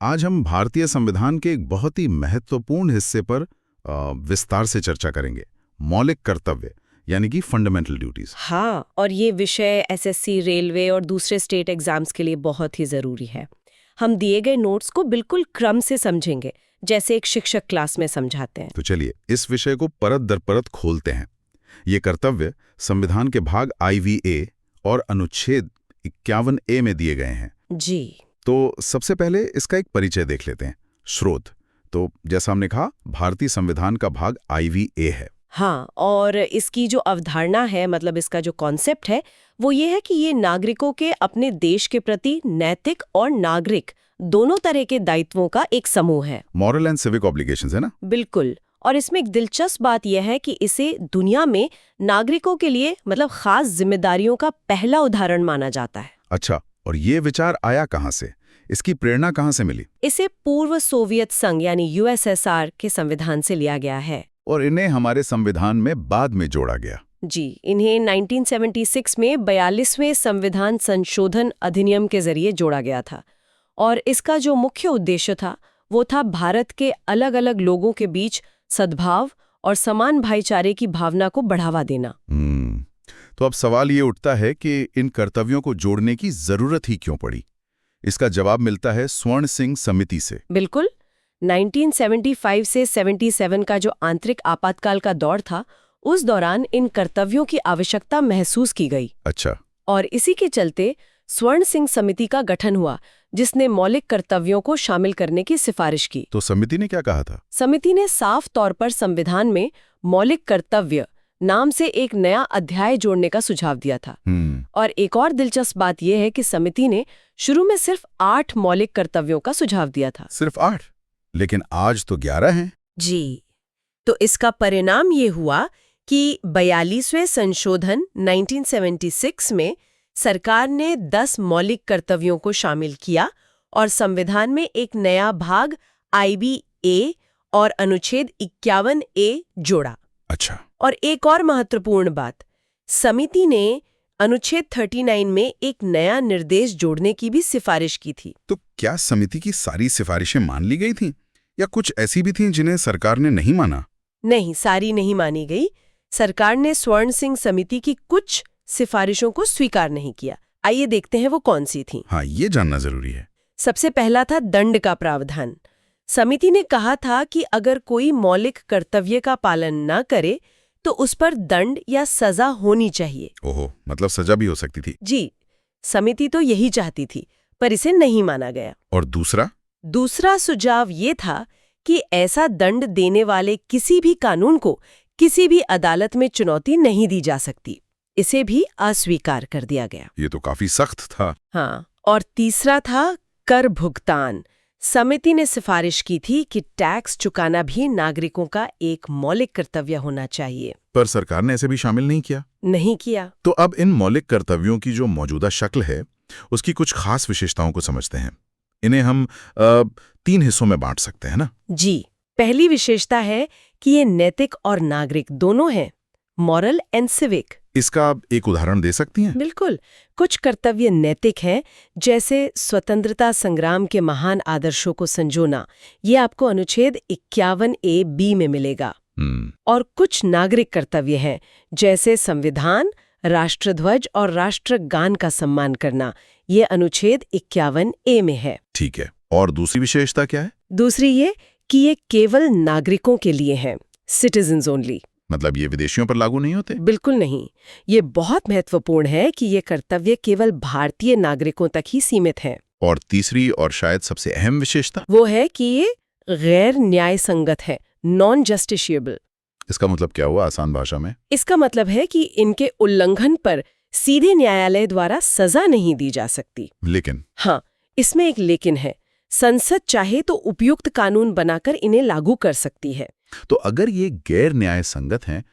आज हम भारतीय संविधान के एक बहुत ही महत्वपूर्ण हिस्से पर विस्तार से चर्चा करेंगे। मौलिक कर्तव्य यानी कि फंडामेंटल ड्यूटीज। हाँ, और ये विषय एसएससी, रेलवे और दूसरे स्टेट एग्जाम्स के लिए बहुत ही जरूरी है। हम दिए गए नोट्स को बिल्कुल क्रम से समझेंगे, जैसे एक शिक्षक क्लास में समझाते हैं। तो चलिए इस विषय को परत दर परत खोलते हैं। ये कर्तव्य संविधान के भाग IV-A और अनुच्छेद 51A में दिए गए हैं। जी, तो सबसे पहले इसका एक परिचय देख लेते हैं। स्रोत तो जैसा हमने कहा, भारतीय संविधान का भाग IV-A है। हाँ, और इसकी जो अवधारणा है, मतलब इसका जो कॉन्सेप्ट है, वो ये है कि ये नागरिकों के अपने देश के प्रति नैतिक और नागरिक दोनों तरह के दायित्वों का एक समूह है। मॉरल एंड सिविक ऑब्लिगेशंस है ना? बिल्कुल। और इसमें एक दिलचस्प बात यह है कि इसे दुनिया में नागरिकों के लिए मतलब खास जिम्मेदारियों का पहला उदाहरण माना जाता है। अच्छा, और ये विचार आया कहाँ से? इसकी प्रेरणा कहाँ से मिली? इसे पूर्व सोवियत संघ यानी USSR के संविधान से लिया गया है और इन्हें हमारे संविधान में बाद में जोड़ा गया। जी, इन्हें 1976 में 42वें संविधान संशोधन अधिनियम के जरिए जोड़ा गया था। और इसका जो मुख्य उद्देश्य था वो था भारत के अलग अलग लोगों के बीच सद्भाव और समान भाईचारे की भावना को बढ़ावा देना। तो अब सवाल ये उठता है कि इन कर्तव्यों को जोड़ने की जरूरत ही क्यों पड़ी? इसका जवाब मिलता है स्वर्ण सिंह समिति से। बिल्कुल। 1975 से 77 का जो आंतरिक आपातकाल का दौर था, उस दौरान इन कर्तव्यों की आवश्यकता महसूस की गई। अच्छा। और इसी के चलते स्वर्ण सिंह समिति का गठन हुआ, जिसने मौलिक कर्तव्यों को शामिल करने की सिफारिश की। तो समिति ने क्या कहा था? समिति ने साफ तौर पर संविधान में मौलिक कर्तव्य नाम से एक नया अध्याय जोड़ने का सुझाव दिया था। और एक और दिलचस्प बात यह है कि समिति ने शुरू में सिर्फ 8 मौलिक कर्तव्यों का सुझाव दिया था। सिर्फ 8? लेकिन आज तो 11 हैं। जी, तो इसका परिणाम ये हुआ कि 42वें संशोधन 1976 में सरकार ने 10 मौलिक कर्तव्यों को शामिल किया और संविधान में एक नया भाग IV-A और अनुच्छेद 51A जोड़ा। अच्छा। और एक और महत्वपूर्ण बात, समिति ने अनुच्छेद 39 में एक नया निर्देश जोड़ने की भी सिफारिश की थी। तो क्या समिति की सारी सिफारिशें मान ली गई थीं या कुछ ऐसी भी थीं जिन्हें सरकार ने नहीं माना? नहीं, सारी नहीं मानी गई। सरकार ने स्वर्ण सिंह समिति की कुछ सिफारिशों को स्वीकार नहीं किया। आइए देखते हैं वो कौन सी थी। हाँ, ये जानना जरूरी है। सबसे पहला था दंड का प्रावधान। समिति ने कहा था कि अगर कोई मौलिक कर्तव्य का पालन न करे तो उस पर दंड या सजा होनी चाहिए। ओहो, मतलब सजा भी हो सकती थी? जी, समिति तो यही चाहती थी, पर इसे नहीं माना गया। और दूसरा सुझाव ये था कि ऐसा दंड देने वाले किसी भी कानून को किसी भी अदालत में चुनौती नहीं दी जा सकती। इसे भी अस्वीकार कर दिया गया। ये तो काफी सख्त था। हाँ, और तीसरा था कर भुगतान। समिति ने सिफारिश की थी कि टैक्स चुकाना भी नागरिकों का एक मौलिक कर्तव्य होना चाहिए। पर सरकार ने इसे भी शामिल नहीं किया। तो अब इन मौलिक कर्तव्यों की जो मौजूदा शक्ल है, उसकी कुछ खास विशेषताओं को समझते हैं। इन्हें हम 3 हिस्सों में बांट सकते हैं ना? जी, पहली विशेषता है कि ये नैतिक और नागरिक दोनों हैं, मॉरल एंड सिविक। इसका आप एक उदाहरण दे सकती हैं? बिल्कुल। कुछ कर्तव्य नैतिक हैं, जैसे स्वतंत्रता संग्राम के महान आदर्शों को संजोना। ये आपको अनुच्छेद 51A-B में मिलेगा। और कुछ नागरिक कर्तव्य हैं, जैसे संविधान, राष्ट्रध्वज और राष्ट्रगान का सम्मान करना। ये अनुच्छेद 51A में है। ठीक है। और दूसरी विशेषता क्या है? दूसरी ये कि ये केवल नागरिकों के लिए हैं, सिटीजन्स ओनली। मतलब ये विदेशियों पर लागू नहीं होते? बिल्कुल नहीं। ये बहुत महत्वपूर्ण है कि ये कर्तव्य केवल भारतीय नागरिकों तक ही सीमित हैं। और तीसरी और शायद सबसे अहम विशेषता वो है कि ये गैर न्याय संगत है, नॉन जस्टिशिएबल। इसका मतलब क्या हुआ आसान भाषा में? इसका मतलब है कि इनके उल्लंघन पर सीधे न्यायालय द्वारा सजा नहीं दी जा सकती। लेकिन? हाँ, इसमें एक लेकिन है। संसद चाहे तो उपयुक्त कानून बनाकर इन्हें लागू कर सकती है। तो अगर ये गैर न्याय संगत हैं,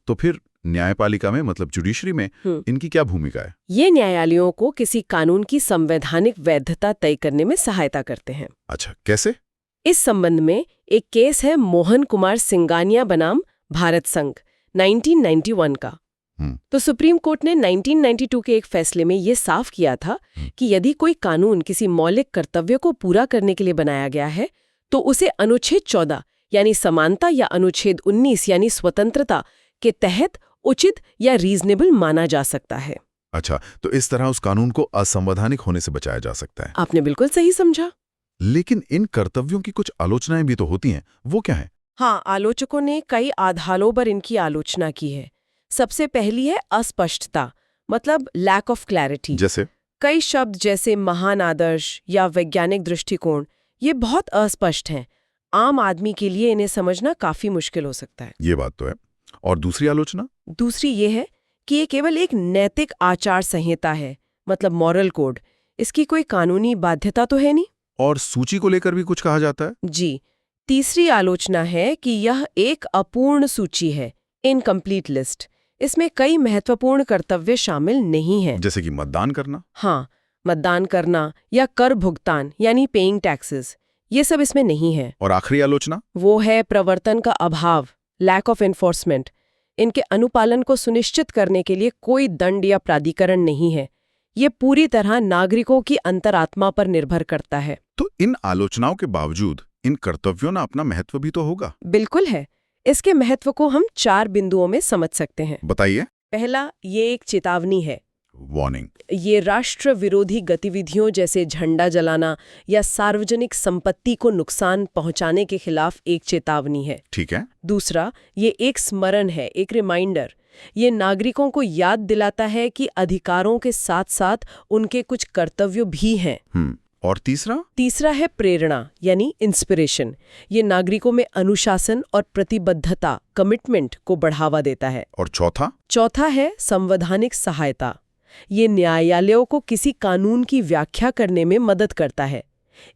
तो फिर न्यायपालिका में मतलब जुडिशरी में इनकी क्या भूमिका है? ये न्यायालयों को किसी कानून की संवैधानिक वैधता तय करने में सहायता करते हैं। अच्छा, कैसे? इस संबंध में एक केस है मोहन कुमार सिंगानिया बनाम भारत संघ 1991 का। तो सुप्रीम कोर्ट ने 1992 के एक फैसले में ये साफ किया था कि यदि कोई कानून किसी मौलिक कर्तव्य को पूरा करने के लिए बनाया गया है तो उसे अनुच्छेद 14 यानी समानता या अनुच्छेद 19 यानी स्वतंत्रता के तहत उचित या रीजनेबल माना जा सकता है। अच्छा, तो इस तरह उस कानून को असंवैधानिक होने से बचाया जा सकता है। आपने बिल्कुल सही समझा। लेकिन इन कर्तव्यों की कुछ आलोचनाएं भी तो होती हैं, वो क्या है? हाँ, आलोचकों ने कई आधारों पर इनकी आलोचना की है। सबसे पहली है अस्पष्टता, मतलब लैक ऑफ क्लैरिटी। जैसे कई शब्द जैसे महान आदर्श या वैज्ञानिक दृष्टिकोण ये बहुत अस्पष्ट हैं। आम आदमी के लिए इन्हें समझना काफी मुश्किल हो सकता है। ये बात तो है। और दूसरी आलोचना? दूसरी ये है कि ये केवल एक नैतिक आचार संहिता है, मतलब मॉरल कोड। इसकी कोई कानूनी बाध्यता तो है नहीं। और सूची को लेकर भी कुछ कहा जाता है? जी। तीसरी आलोचना है कि यह एक अपूर्ण सूची है, इनकम्प्लीट लिस्ट। इसमें कई महत्वपूर्ण कर्तव्य शामिल नहीं हैं। जैसे कि मतदान करना? हाँ, मतदान करना या कर भुगतान यानी पेइंग टैक्सेस, ये सब इसमें नहीं है। और आखिरी आलोचना? वो है प्रवर्तन का अभाव, लैक ऑफ एनफोर्समेंट। इनके अनुपालन को सुनिश्चित करने के लिए कोई दंड या प्राधिकरण नहीं है। ये पूरी तरह नागरिकों की अंतरात्मा पर निर्भर करता है। तो इन आलोचनाओं के बावजूद इन कर्तव्यों ना अपना महत्व भी तो होगा। बिल्कुल है। इसके महत्व को हम 4 बिंदुओं में समझ सकते हैं। बताइए। पहला, ये एक चेतावनी है, वार्निंग। ये राष्ट्र विरोधी गतिविधियों जैसे झंडा जलाना या सार्वजनिक संपत्ति को नुकसान पहुंचाने के खिलाफ एक चेतावनी है। ठीक है। दूसरा, ये एक स्मरण है, एक रिमाइंडर। ये नागरिकों को याद दिलाता है कि अधिकारों के साथ साथ उनके कुछ कर्तव्य भी हैं। और तीसरा है प्रेरणा यानी इंस्पिरेशन। ये नागरिकों में अनुशासन और प्रतिबद्धता, कमिटमेंट को बढ़ावा देता है। और चौथा है संवैधानिक सहायता। ये न्यायालयों को किसी कानून की व्याख्या करने में मदद करता है।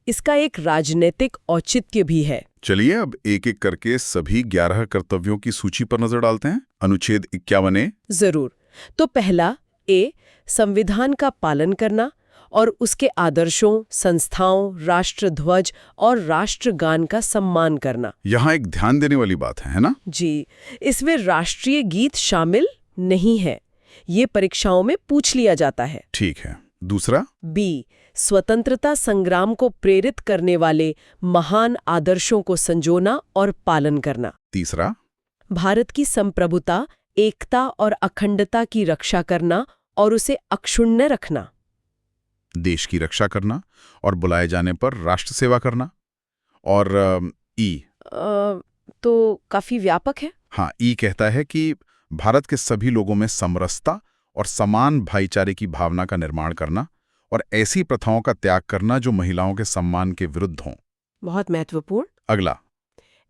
इसका एक राजनीतिक औचित्य भी है। चलिए अब एक एक करके सभी 11 कर्तव्यों की सूची पर नजर डालते हैं। अनुच्छेद 51A। जरूर। तो पहला ए, संविधान का पालन करना और उसके आदर्शों, संस्थाओं, राष्ट्रध्वज और राष्ट्रगान का सम्मान करना। यहाँ एक ध्यान देने वाली बात है ना? जी, इसमें राष्ट्रीय गीत शामिल नहीं है। ये परीक्षाओं में पूछ लिया जाता है। ठीक है। दूसरा? बी, स्वतंत्रता संग्राम को प्रेरित करने वाले महान आदर्शों को संजोना और पालन करना। तीसरा? भारत की संप्रभुता, एकता और अखंडता की रक्षा करना और उसे अक्षुण्ण रखना। देश की रक्षा करना और बुलाए जाने पर राष्ट्र सेवा करना। और ई? तो काफी व्यापक है। हाँ, ई कहता है कि भारत के सभी लोगों में समरसता और समान भाईचारे की भावना का निर्माण करना और ऐसी प्रथाओं का त्याग करना जो महिलाओं के सम्मान के विरुद्ध हों। बहुत महत्वपूर्ण। अगला?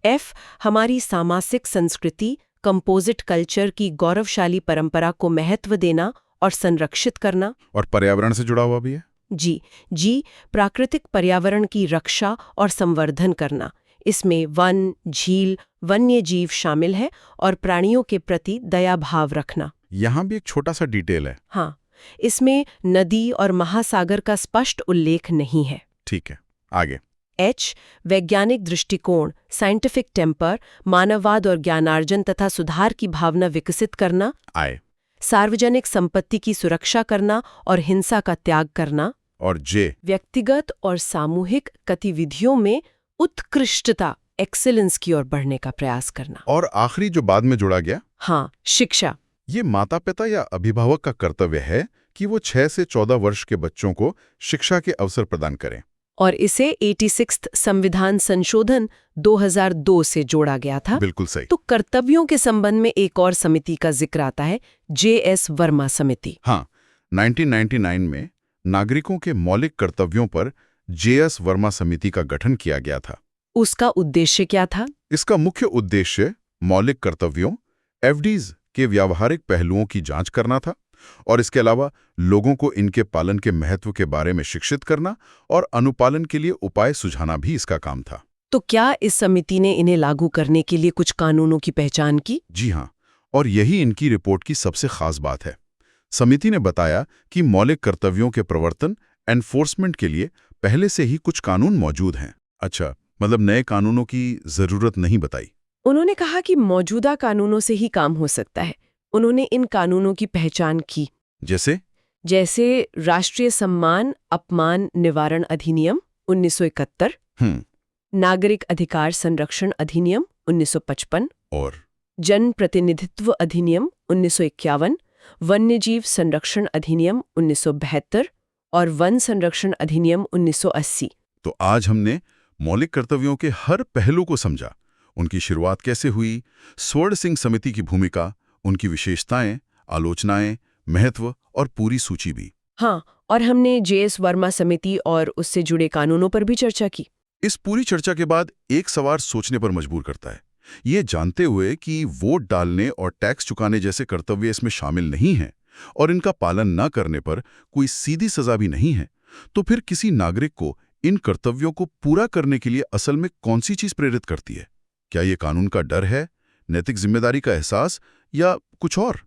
एफ, हमारी सामाजिक संस्कृति, कंपोजिट कल्चर की गौरवशाली परंपरा को महत्व देना और संरक्षित करना। और पर्यावरण से जुड़ा हुआ भी है। जी, प्राकृतिक पर्यावरण की रक्षा और संवर्धन करना। इसमें वन, झील, वन्य जीव शामिल है और प्राणियों के प्रति दया भाव रखना। यहाँ भी एक छोटा सा डिटेल है। हाँ, इसमें नदी और महासागर का स्पष्ट उल्लेख नहीं है। ठीक है, आगे। एच, वैज्ञानिक दृष्टिकोण, साइंटिफिक टेम्पर, मानववाद और ज्ञानार्जन तथा सुधार की भावना विकसित करना। आए। सार्वजनिक संपत्ति की सुरक्षा करना और हिंसा का त्याग करना। और जे, व्यक्तिगत और सामूहिक गतिविधियों में उत्कृष्टता, एक्सीलेंस की ओर बढ़ने का प्रयास करना। और आखिरी जो बाद में जोड़ा गया, हाँ, शिक्षा। ये माता पिता या अभिभावक का कर्तव्य है कि वो 6 से 14 वर्ष के बच्चों को शिक्षा के अवसर प्रदान करें। और इसे 86 संविधान संशोधन 2002 से जोड़ा गया था। बिल्कुल सही। तो कर्तव्यों के संबंध में एक और समिति का जिक्र आता है, JS वर्मा समिति। हाँ, 1999 में नागरिकों के मौलिक कर्तव्यों पर JS वर्मा समिति का गठन किया गया था। उसका उद्देश्य क्या था? इसका मुख्य उद्देश्य मौलिक कर्तव्यों, FDs के व्यावहारिक पहलुओं की जांच करना था और इसके अलावा लोगों को इनके पालन के महत्व के बारे में शिक्षित करना और अनुपालन के लिए उपाय सुझाना भी इसका काम था। तो क्या इस समिति ने इन्हें लागू करने के लिए कुछ कानूनों की पहचान की? जी हाँ, और यही इनकी रिपोर्ट की सबसे खास बात है। समिति ने बताया कि मौलिक कर्तव्यों के प्रवर्तन, एनफोर्समेंट के लिए पहले से ही कुछ कानून मौजूद हैं। अच्छा, मतलब नए कानूनों की जरूरत नहीं बताई। उन्होंने कहा कि मौजूदा कानूनों से ही काम हो सकता है, उन्होंने इन कानूनों की पहचान की, जैसे राष्ट्रीय सम्मान अपमान निवारण अधिनियम 1971, नागरिक अधिकार संरक्षण अधिनियम 1955 और जन प्रतिनिधित्व अधिनियम 1951, वन्यजीव संरक्षण अधिनियम 1972 और वन संरक्षण अधिनियम 1980। तो आज हमने मौलिक कर्तव्यों के हर पहलू को समझा, उनकी शुरुआत कैसे हुई, स्वर्ण सिंह समिति की भूमिका, उनकी विशेषताएं, आलोचनाएं, महत्व और पूरी सूची भी। हाँ, और हमने जे.एस. वर्मा समिति और उससे जुड़े कानूनों पर भी चर्चा की। इस पूरी चर्चा के बाद एक सवाल सोचने पर मजबूर करता है, ये जानते हुए कि वोट डालने और टैक्स चुकाने जैसे कर्तव्य इसमें शामिल नहीं हैं और इनका पालन न करने पर कोई सीधी सजा भी नहीं है, तो फिर किसी नागरिक को इन कर्तव्यों को पूरा करने के लिए असल में कौन सी चीज प्रेरित करती है? क्या ये कानून का डर है, नैतिक जिम्मेदारी का एहसास या कुछ और?